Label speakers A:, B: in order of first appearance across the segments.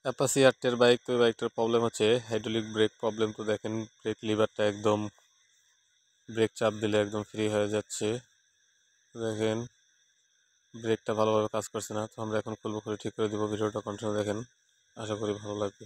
A: Apache RTR bike, তো বাইকটার problem হচ্ছে হাইড্রোলিক ব্রেক প্রবলেম। তো দেখেন ব্রেক লিভারটা একদম, ব্রেক চাপ দিলে একদম ফ্রি হয়ে যাচ্ছে। দেখেন ব্রেকটা ভালোভাবে কাজ করছে না। তো আমরা এখন খুলবো, খুলে ঠিক করে দেবো। ভিডিওটা কন্টিনিউ দেখেন, আশা করি ভালো লাগবে।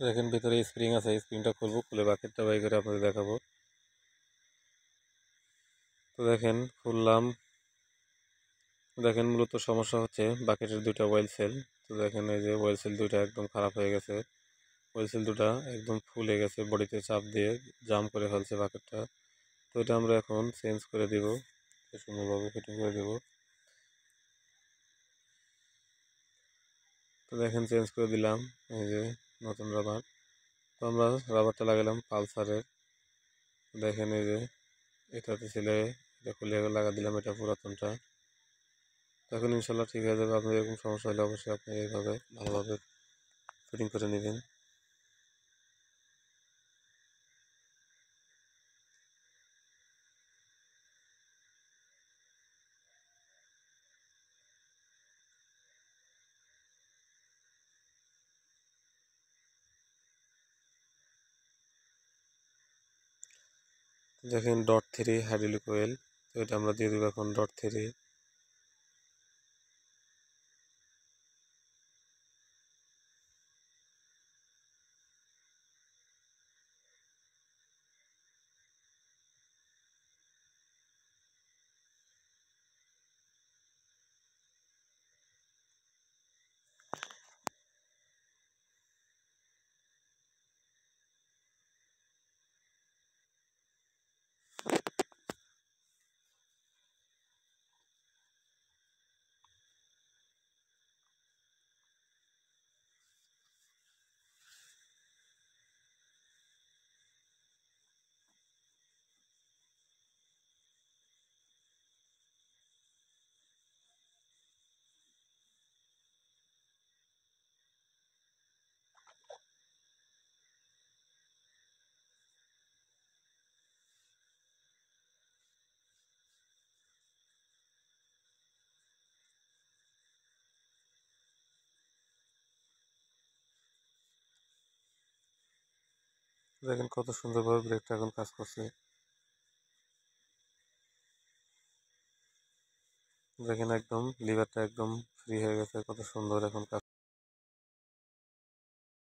A: দেখেন ভিতরে স্প্রিং আছে, স্প্রিংটা খুলবো, খুলে বাকেটটা বাই করে আপনাদের দেখাবো। তো দেখেন খুললাম। দেখেন মূলত সমস্যা হচ্ছে বাকেটের দুইটা অয়েল সেল। তো দেখেন এই যে অয়েল সেল দুইটা একদম খারাপ হয়ে গেছে। অয়েল সেল দুটা একদম ফুলে গেছে, বডিতে চাপ দিয়ে জাম করে ফেলছে বাকেটটা। তো এটা আমরা এখন চেঞ্জ করে দিব, সুন্দরভাবে ফিটিং করে দেব। তো দেখেন চেঞ্জ করে দিলাম, এই যে নতুন রাবার। তো আমরা রাবারটা লাগালাম পালসারের। দেখেন এই যে এটাতে ছিল, এটা খুলে লাগা দিলাম, এটা পুরাতনটা। তো এখন ইনশাল্লাহ ঠিক হয়ে যাবে। আপনার এরকম সমস্যা হলে অবশ্যই আপনি এইভাবে ভালোভাবে ফিটিং করে নেবেন। দেখেন .3 হাইড্রোলিক অয়েল। তো এটা আমরা দিয়ে দেবো এখন .3। দেখেন কত সুন্দরভাবে ব্রেকটা এখন কাজ করছে। দেখেন একদম লিভারটা একদম ফ্রি হয়ে গেছে, কত সুন্দর এখন কাজ